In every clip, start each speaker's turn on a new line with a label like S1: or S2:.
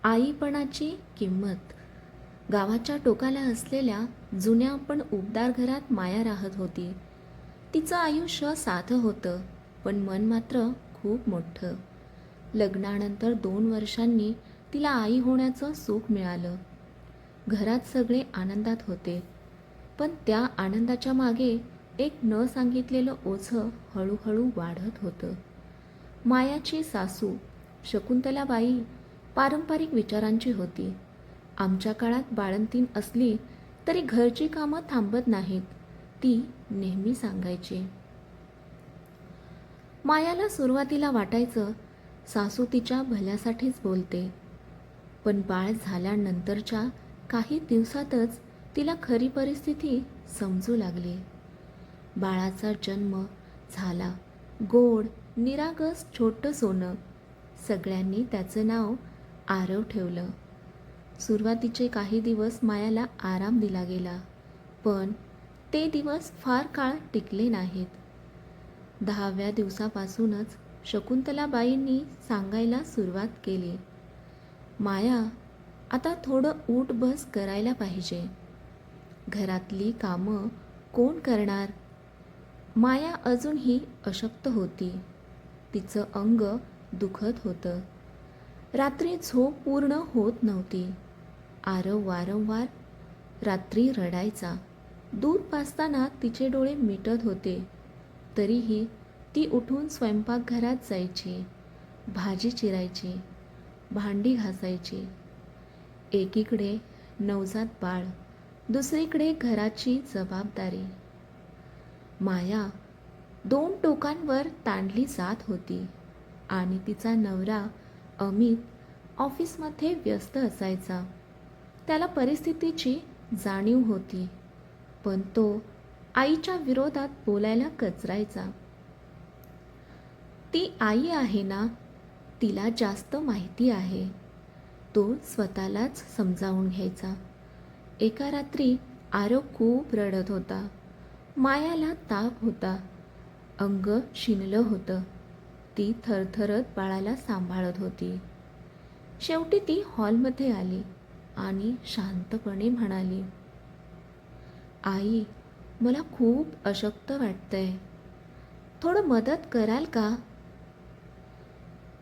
S1: आईपणाची किंमत. गावाच्या टोकाला असलेल्या जुन्या पण उबदार घरात माया राहत होती. तिचं आयुष्य साधं होतं, पण मन मात्र खूप मोठं. लग्नानंतर 2 वर्षांनी तिला आई होण्याचं सुख मिळालं. घरात सगळे आनंदात होते, पण त्या आनंदाच्या मागे एक न सांगितलेलं ओझं हळूहळू वाढत होतं. मायाची सासू शकुंतलाबाई पारंपरिक विचारांची होती. आमच्या काळात बाळंतीण असली तरी घरची कामं थांबत नाहीत, ती नेहमी सांगायची. मायाला सुरुवातीला वाटायचं सासू तिच्या भल्यासाठीच बोलते, पण बाळ झाल्यानंतरच्या काही दिवसातच तिला खरी परिस्थिती समजू लागली. बाळाचा जन्म झाला. गोड निरागस छोटं सोनं. सगळ्यांनी त्याचं नाव आरव ठेवलं. सुरुवातीचे काही दिवस मायाला आराम दिला गेला, पण ते दिवस फार काळ टिकले नाहीत. 10व्या दिवसापासूनच शकुंतलाबाईंनी सांगायला सुरुवात केली, माया, आता थोडं उठ बस करायला पाहिजे. घरातली कामं कोण करणार? माया अजूनही अशक्त होती. तिचं अंग दुखत होतं. रात्री झोप पूर्ण होत नव्हती. आरव वारंवार रात्री रडायचा. दूध पाजताना तिचे डोळे मिटत होते, तरीही ती उठून स्वयंपाकघरात जायची, भाजी चिरायची, भांडी घासायची. एकीकडे नवजात बाळ, दुसरीकडे घराची जबाबदारी. माया 2 टोकांवर ताणली जात होती आणि तिचा नवरा अमित ऑफिसमध्ये व्यस्त असायचा. त्याला परिस्थितीची जाणीव होती, पण तो आईच्या विरोधात बोलायला कचरायचा. ती आई आहे ना, तिला जास्त माहिती आहे, तो स्वतःलाच समजावून घ्यायचा. एका रात्री आरव खूप रडत होता. मायाला ताप होता. अंग शिणलं होतं. ती थरथरत बाळाला सांभाळत होती. शेवटी ती हॉलमध्ये आली आणि शांतपणे म्हणाली, आई, मला खूप अशक्त वाटतंय. थोडं मदत कराल का?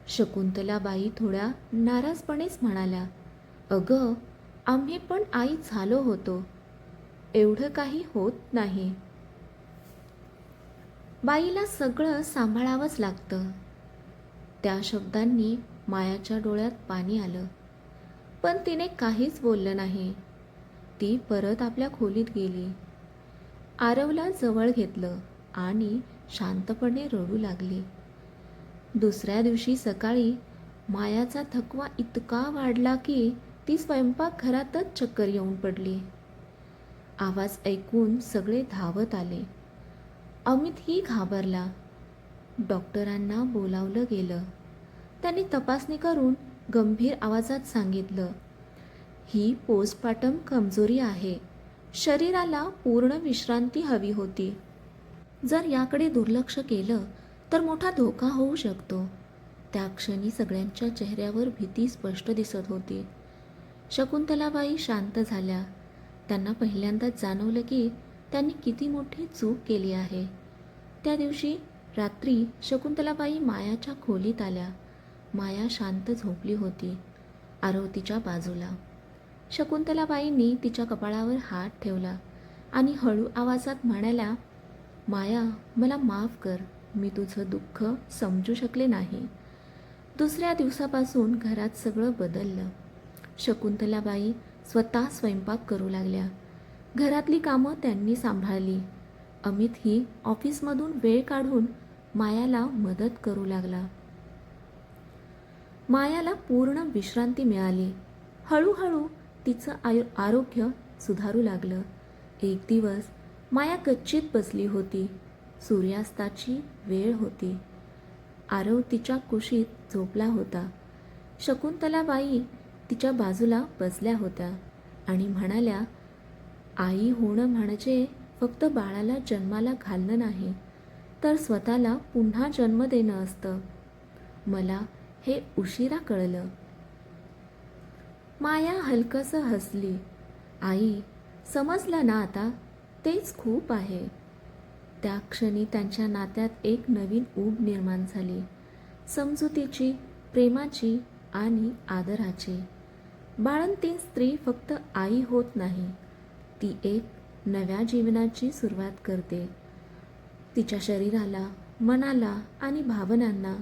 S1: शकुंतलाबाई थोड्या नाराजपणेच म्हणाल्या, अगं, आम्ही पण आई झालो होतो. एवढं काही होत नाही. बाईला सगळं सांभाळावंच लागतं. त्या शब्दांनी मायाच्या डोळ्यात पाणी आलं, पण तिने काहीच बोललं नाही. ती परत आपल्या खोलीत गेली. आरवला जवळ घेतलं आणि शांतपणे रडू लागली. दुसऱ्या दिवशी सकाळी मायाचा थकवा इतका वाढला की ती स्वयंपाकघरातच चक्कर येऊन पडली. आवाज ऐकून सगळे धावत आले. अमितही घाबरला. डॉक्टरांना बोलावलं गेलं. त्यांनी तपासणी करून गंभीर आवाजात सांगितलं, ही पोस्टपार्टम कमजोरी आहे. शरीराला पूर्ण विश्रांती हवी होती. जर याकडे दुर्लक्ष केलं तर मोठा धोका होऊ शकतो. त्या क्षणी सगळ्यांच्या चेहऱ्यावर भीती स्पष्ट दिसत होती. शकुंतलाबाई शांत झाल्या. त्यांना पहिल्यांदाच जाणवलं की त्यांनी किती मोठी चूक केली आहे. त्या दिवशी रात्री शकुंतलाबाई मायाच्या खोलीत आल्या. माया शांत झोपली होती, आरव तिच्या बाजूला. शकुंतलाबाईंनी तिच्या कपाळावर हात ठेवला आणि हळू आवाजात म्हणाल्या, माया, मला माफ कर, मी तुझं दुःख समजू शकले नाही. दुसऱ्या दिवसापासून घरात सगळं बदललं. शकुंतलाबाई स्वतः स्वयंपाक करू लागल्या. घरातली कामं त्यांनी सांभाळली. अमितही ऑफिसमधून वेळ काढून मायाला मदत करू लागला. मायाला पूर्ण विश्रांती मिळाली. हळूहळू तिचं आरोग्य सुधारू लागलं. एक दिवस माया गच्चीत बसली होती. सूर्यास्ताची वेळ होती. आरव तिच्या कुशीत झोपला होता. शकुंतलाबाई तिच्या बाजूला बसल्या होत्या आणि म्हणाल्या, आई होणं म्हणजे फक्त बाळाला जन्माला घालणं नाही, तर स्वतःला पुन्हा जन्म देणं असतं. मला हे उशिरा कळलं. माया हलकंसं हसली. आई, समजलं ना आता? तेच खूप आहे. त्या क्षणी त्यांच्या नात्यात एक नवीन ऊब निर्माण झाली. समजुतीची, प्रेमाची आणि आदराची. बाळंतीण स्त्री फक्त आई होत नाही. ती एक नव्या जीवनाची सुरुवात करते. तिच्या शरीराला, मनाला आणि भावनांना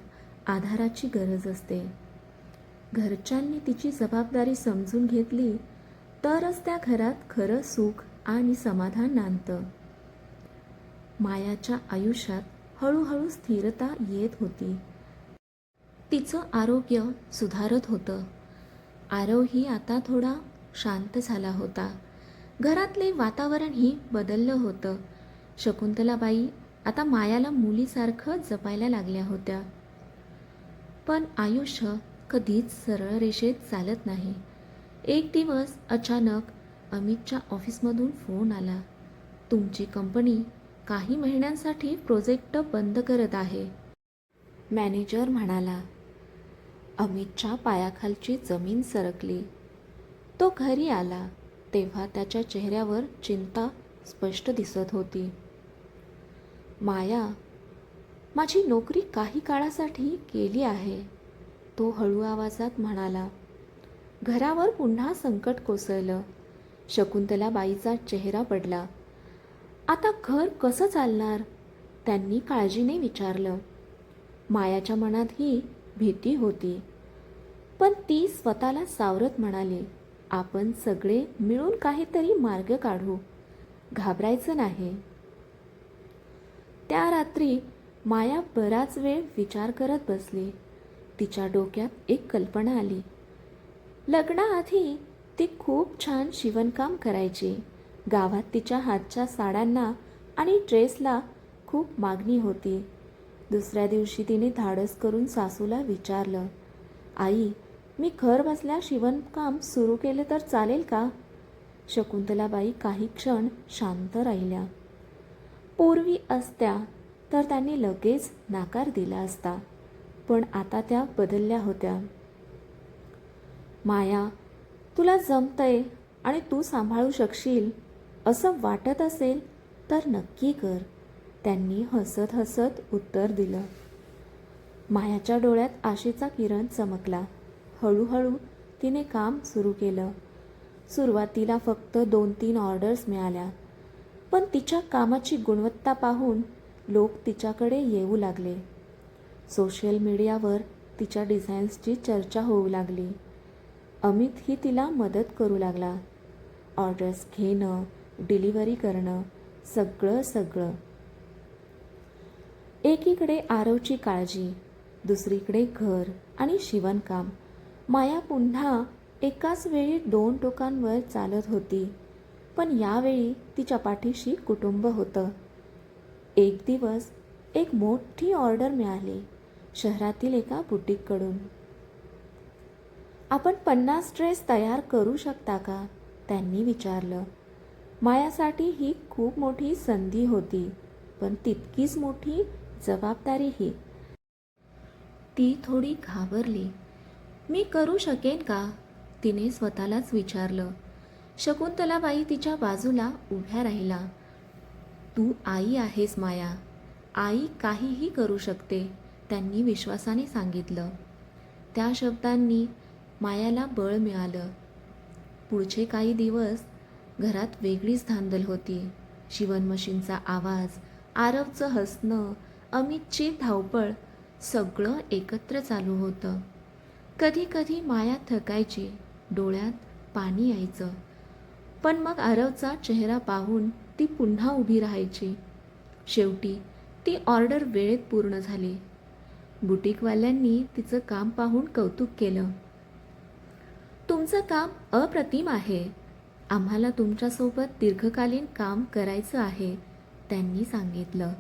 S1: आधाराची गरज असते. घरच्यांनी तिची जबाबदारी समजून घेतली तरच त्या घरात खरं सुख आणि समाधान नांदतं. मायाच्या आयुष्यात हळूहळू स्थिरता येत होती. तिचं आरोग्य सुधारत होतं. आरवही आता थोडा शांत झाला होता. घरातले वातावरणही बदललं होतं. शकुंतलाबाई आता मायाला मुलीसारखं जपायला लागल्या होत्या. पण आयुष्य कधीच सरळ रेषेत चालत नाही. एक दिवस अचानक अमितच्या ऑफिसमधून फोन आला. तुमची कंपनी काही महिन्यांसाठी प्रोजेक्ट बंद करत आहे. मॅनेजर म्हणाला. अमितच्या पायाखालची जमीन सरकली. तो घरी आला तेव्हा त्याच्या चेहऱ्यावर चिंता स्पष्ट दिसत होती. माया, माझी नोकरी काही काळासाठी गेली आहे, तो हळू आवाजात म्हणाला. घरावर पुन्हा संकट कोसळलं. शकुंतलाबाईचा चेहरा पडला. आता घर कसं चालणार? त्यांनी काळजीने विचारलं. मायाच्या मनात ही भीती होती. पण ती स्वतःला सावरत म्हणाली, आपण सगळे मिळून काहीतरी मार्ग काढू. घाबरायचं नाही. त्या रात्री माया बराच वेळ विचार करत बसली. तिच्या डोक्यात एक कल्पना आली. लग्नाआधी ती खूप छान शिवणकाम करायची. गावात तिच्या हातच्या साड्यांना आणि ड्रेसला खूप मागणी होती. दुसऱ्या दिवशी तिने धाडस करून सासूला विचारलं, आई, मी घर बसल्या शिवणकाम सुरू केले तर चालेल का? शकुंतलाबाई काही क्षण शांत राहिल्या. पूर्वी असत्या तर त्यांनी लगेच नकार दिला असता, पण आता त्या बदलल्या होत्या. माया, तुला जमतंय आणि तू सांभाळू शकशील असं वाटत असेल तर नक्की कर, त्यांनी हसत हसत उत्तर दिलं. मायाच्या डोळ्यात आशेचा किरण चमकला. हळूहळू तिने काम सुरू केलं. सुरुवातीला फक्त 2-3 ऑर्डर्स मिळाल्या, पण तिच्या कामाची गुणवत्ता पाहून लोक तिच्याकडे येऊ लागले. सोशल मीडियावर तिच्या डिझाईन्सची चर्चा होऊ लागली. अमितही तिला मदत करू लागला. ऑर्डर्स घेणं, डिलिव्हरी करणं, सगळं. एकीकडे आरवची काळजी, दुसरीकडे घर आणि शिवणकाम. माया पुन्हा एकाच वेळी 2 टोकांवर चालत होती. पण यावेळी तिच्या पाठीशी कुटुंब होतं. एक दिवस एक मोठी ऑर्डर मिळाली शहरातील एका बुटीककडून. आपण 50 ड्रेस तयार करू शकता का? त्यांनी विचारलं. मायासाठी ही खूप मोठी संधी होती, पण तितकीच मोठी जबाबदारीही. ती थोडी घाबरली. मी करू शकेन का? तिने स्वतःलाच विचारलं. शकुंतलाबाई तिच्या बाजूला उभ्या राहिला. तू आई आहेस माया, आई काहीही करू शकते, त्यांनी विश्वासाने सांगितलं. त्या शब्दांनी मायाला बळ मिळालं. पुढचे काही दिवस घरात वेगळीच धांदल होती. शिवण मशीनचा आवाज, आरवचं हसणं, अमितची धावपळ, सगळं एकत्र चालू होतं. कधी कधी माया थकायची, डोळ्यात पाणी यायचं, पण मग आरवचा चेहरा पाहून ती पुन्हा उभी राहायची. शेवटी ती ऑर्डर वेळेत पूर्ण झाली. बुटीकवाल्यांनी तिचं काम पाहून कौतुक केलं. तुमचं काम अप्रतिम आहे, आम्हाला तुमच्यासोबत दीर्घकालीन काम करायचं आहे, त्यांनी सांगितलं.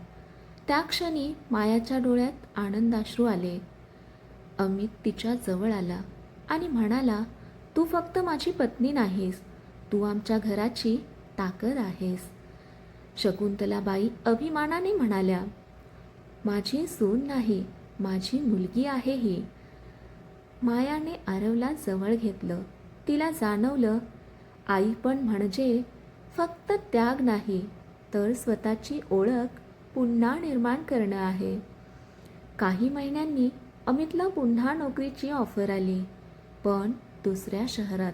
S1: त्या क्षणी मायाच्या डोळ्यात आनंदाश्रू आले. अमित तिच्या जवळ आला आणि म्हणाला, तू फक्त माझी पत्नी नाहीस, तू आमच्या घराची ताकद आहेस. शकुंतलाबाई अभिमानाने म्हणाल्या, माझी सून नाही, माझी मुलगी आहे ही. मायाने आरवला जवळ घेतलं. तिला जाणवलं, आई पण म्हणजे फक्त त्याग नाही, तर स्वतःची ओळख पुन्हा निर्माण करणं आहे. काही महिन्यांनी अमितला पुन्हा नोकरीची ऑफर आली, पण दुसऱ्या शहरात.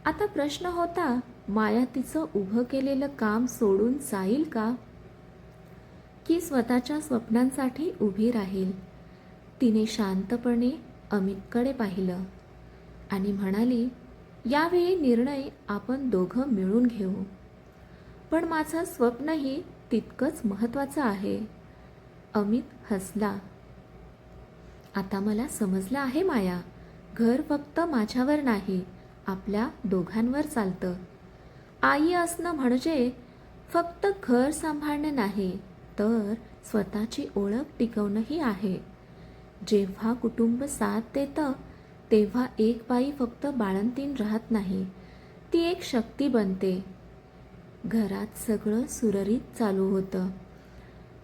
S1: आता प्रश्न होता, माया तिचं उभं केलेलं काम सोडून जाईल का, की स्वतःच्या स्वप्नांसाठी उभी राहील? तिने शांतपणे अमितकडे पाहिलं आणि म्हणाली, यावेळी निर्णय आपण दोघं मिळून घेऊ. पण माझं स्वप्नही तितकंच महत्त्वाचं आहे. अमित हसला. आता मला समजलं आहे माया, घर फक्त माझ्यावर नाही, आपल्या दोघांवर चालतं. आई असणं म्हणजे फक्त घर सांभाळणं नाही, तर स्वतःची ओळख टिकवणंही आहे. जेव्हा कुटुंब साथ देतं, तेव्हा एक बाई फक्त बाळंतीण राहत नाही, ती एक शक्ती बनते. घरात सगळं सुरळीत चालू होतं.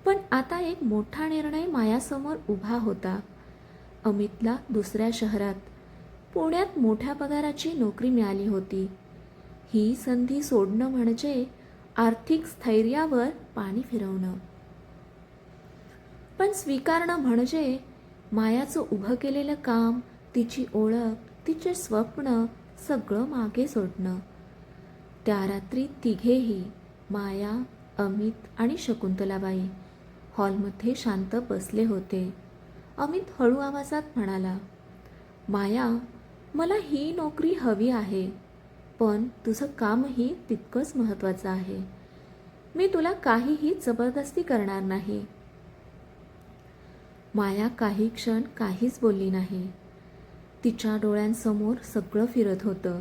S1: पण आता एक मोठा निर्णय मायासमोर उभा होता. अमितला दुसऱ्या शहरात, पुण्यात मोठ्या पगाराची नोकरी मिळाली होती. ही संधी सोडणं म्हणजे आर्थिक स्थैर्यावर पाणी फिरवणं. पण स्वीकारणं म्हणजे मायाचं उभं केलेलं काम, तिची ओळख, तिचे स्वप्न सगळं मागे सोडणं. त्या रात्री तिघेही, माया, अमित आणि शकुंतलाबाई, हॉलमध्ये शांत बसले होते. अमित हळू आवाजात म्हणाला, माया, मला ही नोकरी हवी आहे, पण तुझं कामही तितकंच महत्त्वाचं आहे. मी तुला काहीही जबरदस्ती करणार नाही. माया काही क्षण काहीच बोलली नाही. तिच्या डोळ्यांसमोर सगळं फिरत होतं.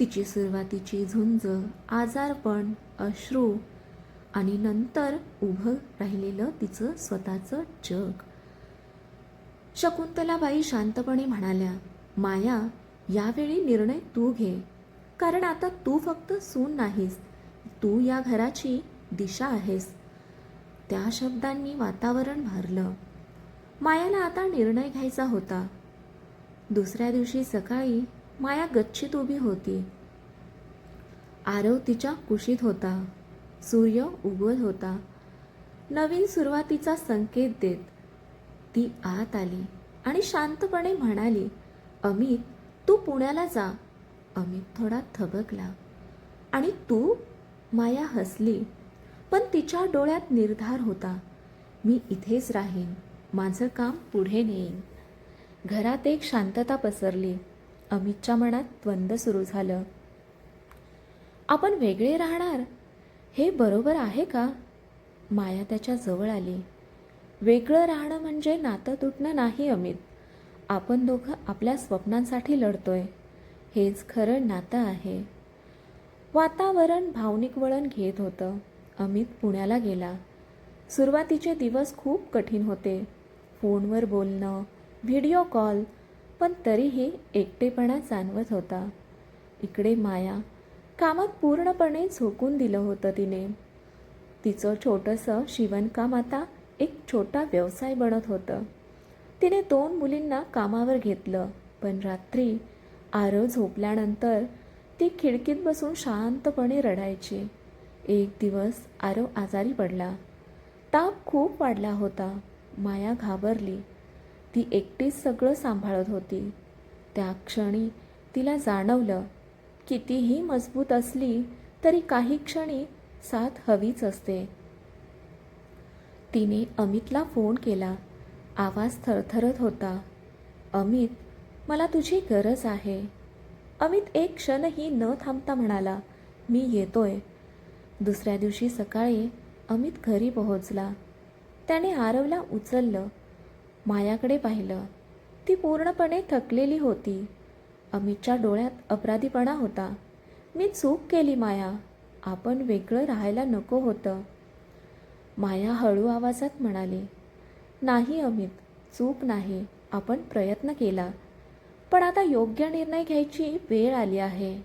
S1: तिची सुरुवातीची झुंज, आजारपण, अश्रू आणि नंतर उभं राहिलेलं तिचं स्वतःचं जग. शकुंतलाबाई शांतपणे म्हणाल्या, माया, यावेळी निर्णय तू घे, कारण आता तू फक्त सून नाहीस, तू या घराची दिशा आहेस. त्या शब्दांनी वातावरण भरलं. मायाला आता निर्णय घ्यायचा होता. दुसऱ्या दिवशी सकाळी माया गच्चीत उभी होती. आरव तिच्या कुशीत होता. सूर्य उगवत होता. नवीन सुरुवातीचा संकेत देत ती आत आली आणि शांतपणे म्हणाली, अमित, तू पुण्याला जा. अमित थोडा थबकला. आणि तू? माया हसली, पण तिच्या डोळ्यात निर्धार होता. मी इथेच राहीन, माझं काम पुढे नेईन. घरात एक शांतता पसरली. अमितच्या मनात द्वंद्व सुरू झालं. आपण वेगळे राहणार, हे बरोबर आहे का? माया त्याच्या जवळ आली. वेगळं राहणं म्हणजे नातं तुटणं नाही अमित. आपण दोघं आपल्या स्वप्नांसाठी लढतोय, हेच खरं नातं आहे. वातावरण भावनिक वळण घेत होतं. अमित पुण्याला गेला. सुरुवातीचे दिवस खूप कठीण होते. फोनवर बोलणं, व्हिडिओ कॉल, पण तरीही एकटेपणा जाणवत होता. इकडे माया कामात पूर्णपणे झोकून दिलं होतं तिने. तिचं छोटंसं शिवणकाम आता एक छोटा व्यवसाय बनत होतं. तिने 2 मुलींना कामावर घेतलं, पण रात्री आरव झोपल्यानंतर ती खिडकीत बसून शांतपणे रडायची. एक दिवस आरव आजारी पडला. ताप खूप वाढला होता. माया घाबरली. ती एकटीच सगळं सांभाळत होती. त्या क्षणी तिला जाणवलं, कितीही मजबूत असली तरी काही क्षणी साथ हवीच असते. तिने अमितला फोन केला. आवाज थरथरत होता. अमित, मला तुझी गरज आहे. अमित एक क्षणही न थांबता म्हणाला, मी येतोय. दुसऱ्या दिवशी सकाळी अमित घरी पोहोचला. त्याने आरवला उचललं. मायाकडे पाहिलं. ती पूर्णपणे थकलेली होती. अमितच्या डोळ्यात अपराधीपणा होता. मी चूक केली माया, आपण वेगळं राहायला नको होतं. माया हळू आवाजात म्हणाली, नाही अमित, चूक नाही, आपण प्रयत्न केला, पण आता योग्य निर्णय घ्यायची वेळ आली आहे.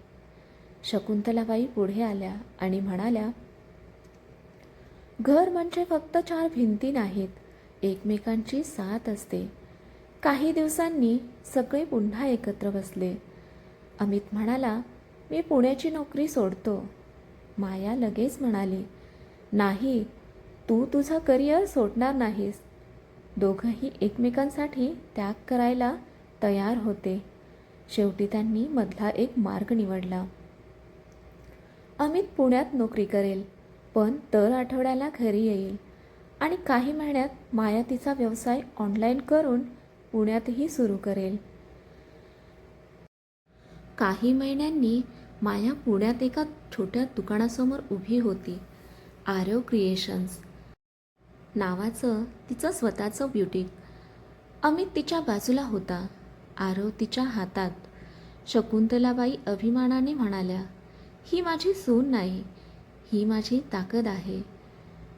S1: शकुंतलाबाई पुढे आल्या आणि म्हणाल्या, घर म्हणजे फक्त 4 भिंती नाहीत, एकमेकांची साथ असते. काही दिवसांनी सगळे पुन्हा एकत्र बसले. अमित म्हणाला, मी पुण्याची नोकरी सोडतो. माया लगेच म्हणाली, नाही, तू तुझं करिअर सोडणार नाहीस. दोघंही एकमेकांसाठी त्याग करायला तयार होते. शेवटी त्यांनी मधला एक मार्ग निवडला. अमित पुण्यात नोकरी करेल, पण दर आठवड्याला घरी येईल आणि काही महिन्यात माया तिचा व्यवसाय ऑनलाईन करून पुण्यातही सुरू करेल. काही महिन्यांनी माया पुण्यात एका छोट्या दुकानासमोर उभी होती. आरव क्रिएशन्स नावाचं तिचं स्वतःचं ब्युटीक. अमित तिच्या बाजूला होता, आरव तिच्या हातात. शकुंतलाबाई अभिमानाने म्हणाल्या, ही माझी सून नाही, ही माझी ताकद आहे.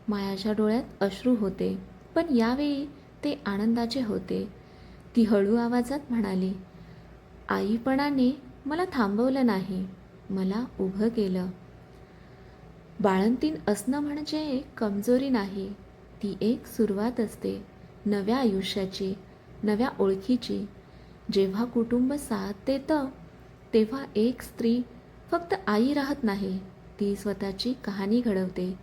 S1: मायाच्या डोळ्यात अश्रू होते, पण यावेळी ते आनंदाचे होते. ती हळू आवाजात म्हणाली, आईपणाने मला थांबवलं नाही, मला उभं केलं. बाळंतीण असणं म्हणजे कमजोरी नाही, ती एक सुरुवात असते नव्या आयुष्याची, नव्या ओळखीची. जेव्हा कुटुंब साथ देतं तेव्हा एक स्त्री फक्त आई राहत नाही, ती स्वतःची कहाणी घडवते.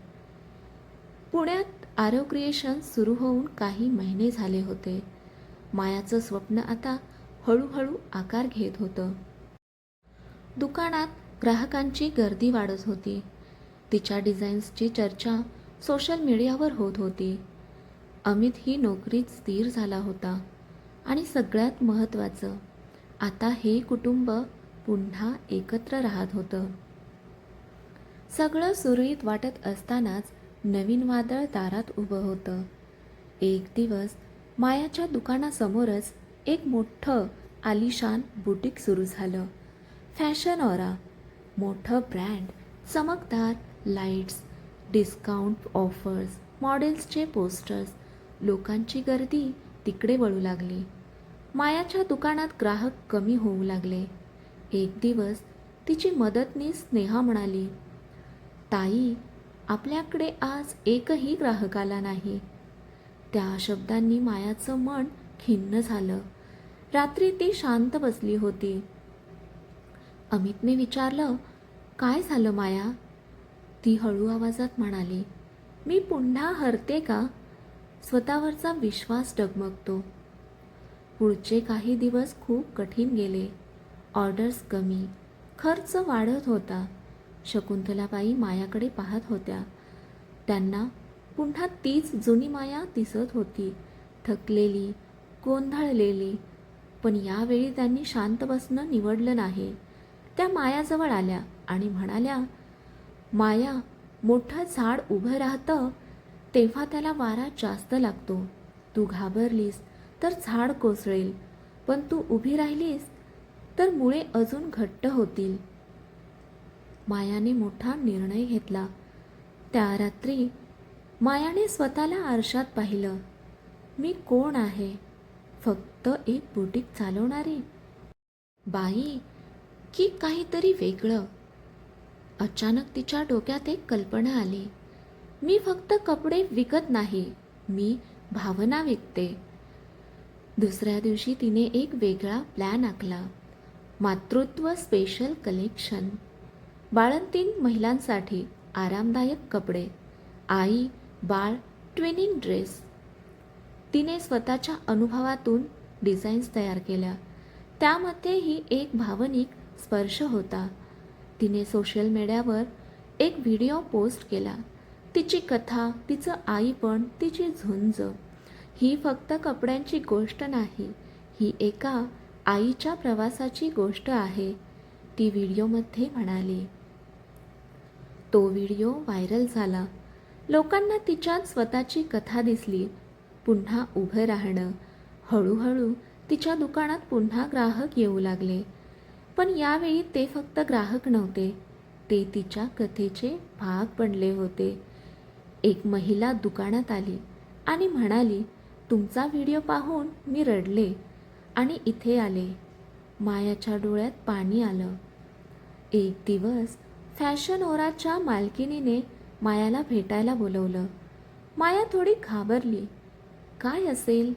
S1: पुण्यात आरव क्रिएशन्स सुरू होऊन काही महिने झाले होते. मायाचं स्वप्न आता हळूहळू आकार घेत होतं. दुकानात ग्राहकांची गर्दी वाढत होती. तिच्या डिझाईन्सची चर्चा सोशल मीडियावर होत होती. अमित ही नोकरीत स्थिर झाला होता आणि सगळ्यात महत्त्वाचं, आता हे कुटुंब पुन्हा एकत्र राहत होतं. सगळं सुरळीत वाटत असतानाच नवीन वादळ दारात उभं होतं. एक दिवस मायाच्या दुकानासमोरच एक मोठं आलिशान बुटीक सुरू झालं. फॅशन ऑरा, मोठं ब्रँड, चमकदार लाईट्स, डिस्काउंट ऑफर्स, मॉडेल्सचे पोस्टर्स. लोकांची गर्दी तिकडे वळू लागली. मायाच्या दुकानात ग्राहक कमी होऊ लागले. एक दिवस तिची मदतनीस स्नेहा म्हणाली, ताई, आपल्याकडे आज एकही ग्राहक आला नाही. त्या शब्दांनी मायाचं मन खिन्न झालं. रात्री ती शांत बसली होती. अमितने विचारलं, काय झालं माया? ती हळू आवाजात म्हणाली, मी पुन्हा हरते का? स्वतःवरचा विश्वास डगमगतो. पुढचे काही दिवस खूप कठीण गेले. ऑर्डर्स कमी, खर्च वाढत होता. शकुंतलाबाई मायाकडे पाहत होत्या. त्यांना पुन्हा तीच जुनी माया दिसत होती, थकलेली, गोंधळलेली. पण यावेळी त्यांनी शांत बसणं निवडलं नाही. त्या मायाजवळ आल्या आणि म्हणाल्या, माया, मोठं झाड उभं राहतं तेव्हा त्याला वारा जास्त लागतो. तू घाबरलीस तर झाड कोसळेल, पण तू उभी राहिलीस तर मुळे अजून घट्ट होतील. मायाने मोठा निर्णय घेतला. त्या रात्री मायाने स्वतःला आरशात पाहिलं. मी कोण आहे? फक्त एक बुटीक चालवणारी बाई की काहीतरी वेगळं? अचानक तिच्या डोक्यात एक कल्पना आली. मी फक्त कपडे विकत नाही, मी भावना विकते. दुसऱ्या दिवशी तिने एक वेगळा प्लॅन आखला. मातृत्व स्पेशल कलेक्शन, बाळंतीण महिलांसाठी आरामदायक कपडे, आई बाळ ट्विनिंग ड्रेस. तिने स्वतःच्या अनुभवातून डिझाईन्स तयार केल्या. त्यामध्येही एक भावनिक स्पर्श होता. तिने सोशल मीडियावर एक व्हिडिओ पोस्ट केला. तिची कथा, तिचं आईपण, तिची झुंज. ही फक्त कपड्यांची गोष्ट नाही, ही एका आईच्या प्रवासाची गोष्ट आहे, ती व्हिडिओमध्ये म्हणाली. तो व्हिडिओ व्हायरल झाला. लोकांना तिच्यात स्वतःची कथा दिसली. पुन्हा उभं राहणं. हळूहळू तिच्या दुकानात पुन्हा ग्राहक येऊ लागले. पण यावेळी ते फक्त ग्राहक नव्हते, ते तिच्या कथेचे भाग बनले होते. एक महिला दुकानात आली आणि म्हणाली, तुमचा व्हिडिओ पाहून मी रडले आणि इथे आले. मायाच्या डोळ्यात पाणी आलं. एक दिवस फॅशन ओराच्या मालकिनीने मायाला भेटायला बोलवलं. माया थोडी घाबरली. काय असेल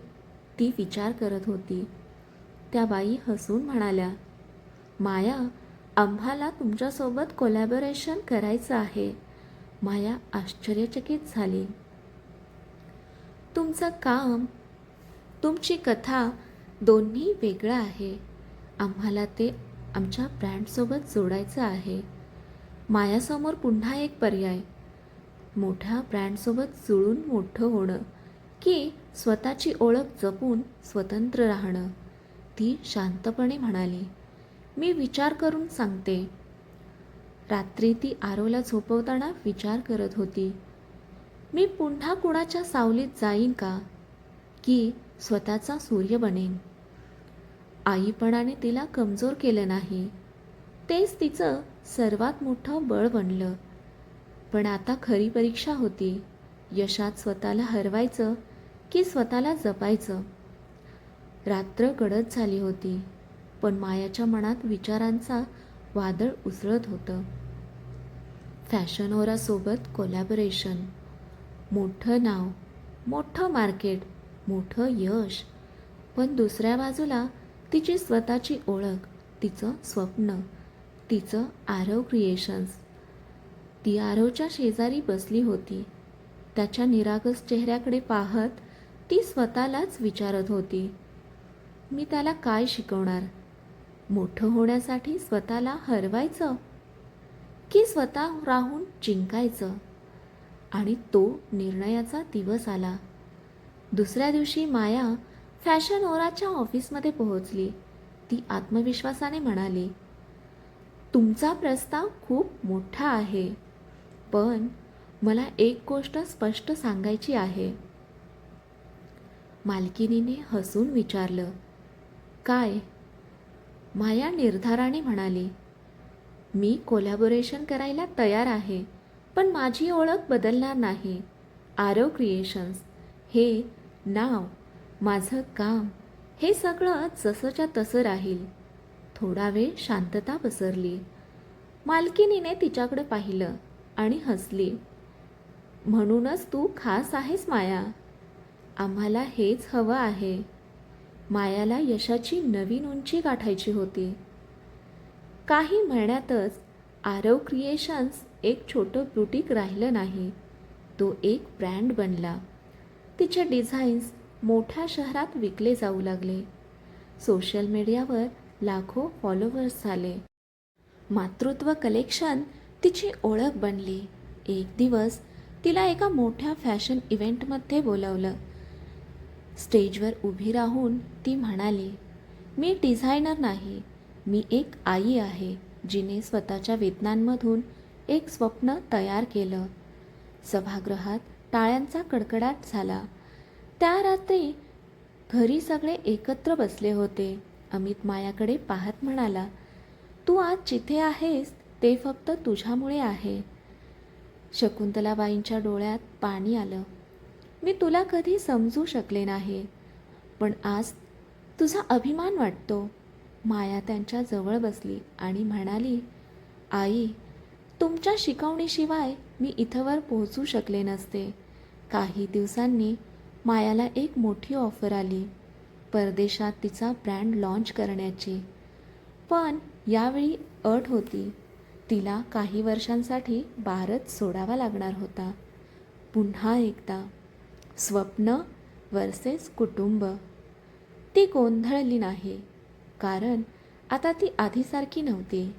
S1: ती विचार करत होती. त्या बाई हसून म्हणाल्या, माया, आम्हाला तुमच्यासोबत कोलॅबोरेशन करायचं आहे. माया आश्चर्यचकित झाली. तुमचं काम, तुमची कथा दोन्ही वेगळं आहे. आम्हाला ते आमच्या ब्रँडसोबत जोडायचं आहे. मायासमोर पुन्हा एक पर्याय, मोठ्या ब्रँडसोबत जुळून मोठं होणं की स्वतःची ओळख जपून स्वतंत्र राहणं. ती शांतपणे म्हणाली, मी विचार करून सांगते. रात्री ती आरोला झोपवताना विचार करत होती, मी पुन्हा कुणाच्या सावलीत जाईन का, की स्वतःचा सूर्य बनेन. आईपणाने तिला कमजोर केलं नाही, तेच तिचं सर्वात मोठं बळ बनलं. पण आता खरी परीक्षा होती, यशात स्वतःला हरवायचं की स्वतःला जपायचं. रात्र गडद झाली होती, पण मायाच्या मनात विचारांचा वादळ उसळत होतं. फॅशन ओरासोबत कोलॅबोरेशन, मोठं नाव, मोठं मार्केट, मोठं यश. पण दुसऱ्या बाजूला तिची स्वतःची ओळख, तिचं स्वप्न, तिचं आरव क्रिएशन्स. ती आरवच्या शेजारी बसली होती. त्याच्या निरागस चेहऱ्याकडे पाहत ती स्वतःलाच विचारत होती, मी त्याला काय शिकवणार? मोठं होण्यासाठी स्वतःला हरवायचं की स्वतः राहून जिंकायचं? आणि तो निर्णयाचा दिवस आला. दुसऱ्या दिवशी माया फॅशन ओराच्या ऑफिसमध्ये पोहोचली. ती आत्मविश्वासाने म्हणाली, तुमचा प्रस्ताव खूप मोठा आहे, पण मला एक गोष्ट स्पष्ट सांगायची आहे. मालकिनीने हसून विचारलं, काय? माया निर्धाराने म्हणाली, मी कोलॅबोरेशन करायला तयार आहे, पण माझी ओळख बदलणार नाही. आरव क्रिएशन्स, हे नाव, माझं काम, हे सगळं जसंच्या तसं राहील. थोडा वेळ शांतता पसरली. मालकिनीने तिच्याकडे पाहिलं आणि हसली. म्हणूनच तू खास आहेस माया. आम्हाला हेच हवं आहे. मायाला यशाची नवीन उंची गाठायची होती. काही महिन्यातच आरव क्रिएशन्स एक छोटं बुटीक राहिलं नाही, तो एक ब्रँड बनला. तिचे डिझाईन्स मोठ्या शहरात विकले जाऊ लागले. सोशल मीडियावर लाखो फॉलोवर्स झाले. मातृत्व कलेक्शन तिची ओळख बनली. एक दिवस तिला एका मोठ्या फॅशन इव्हेंटमध्ये बोलावलं. स्टेजवर उभी राहून ती म्हणाली, मी डिझायनर नाही, मी एक आई आहे, जिने स्वतःच्या वेतनांमधून एक स्वप्न तयार केलं. सभागृहात टाळ्यांचा कडकडाट झाला. त्या रात्री घरी सगळे एकत्र बसले होते. अमित मायाकडे पाहत म्हणाला, तू आज जिथे आहेस ते फक्त तुझ्यामुळे आहे. शकुंतलाबाईंच्या डोळ्यात पाणी आलं. मी तुला कधी समजू शकले नाही, पण आज तुझा अभिमान वाटतो. माया त्यांच्या जवळ बसली आणि म्हणाली, आई, तुमच्या शिकवणीशिवाय मी इथवर पोहोचू शकले नसते. काही दिवसांनी मायाला एक मोठी ऑफर आली, परदेशात तिचा ब्रँड लॉन्च करण्याची. पण यावेळी अट होती, तिला काही वर्षांसाठी भारत सोडावा लागणार होता. पुन्हा एकदा स्वप्न वर्सेस कुटुंब. ती गोंधळली नाही, कारण आता ती आधीसारखी नव्हती.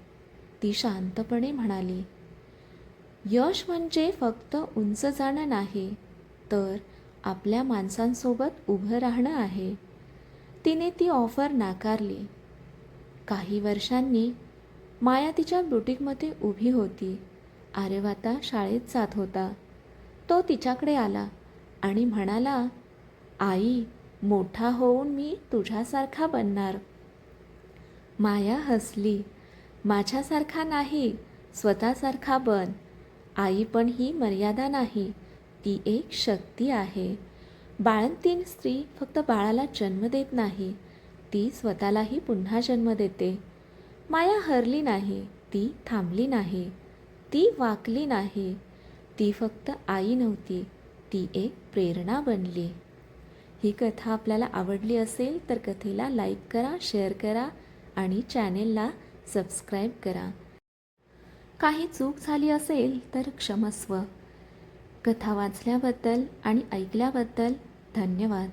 S1: ती शांतपणे म्हणाली, यश म्हणजे फक्त उंच जाणं नाही, तर आपल्या माणसांसोबत उभं राहणं आहे. तिने ती ऑफर नाकारली. काही वर्षांनी माया तिच्या बुटीकमध्ये उभी होती. आरव आता शाळेत जात होता. तो तिच्याकडे आला आणि म्हणाला, आई, मोठा होऊन मी तुझ्यासारखा बनणार. माया हसली, माझ्यासारखा नाही, स्वतःसारखा बन. आई पण ही मर्यादा नाही, ती एक शक्ती आहे. बाळंतीण स्त्री फक्त बाळाला जन्म देत नाही, ती स्वतःलाही पुन्हा जन्म देते. माया हरली नाही, ती थांबली नाही, ती वाकली नाही. ती फक्त आई नव्हती, ती एक प्रेरणा बनली. ही कथा आपल्याला आवडली असेल तर कथेला लाईक करा, शेअर करा आणि चॅनेलला सबस्क्राईब करा. काही चूक झाली असेल तर क्षमस्व. कथा वाचल्याबद्दल आणि ऐकल्याबद्दल धन्यवाद.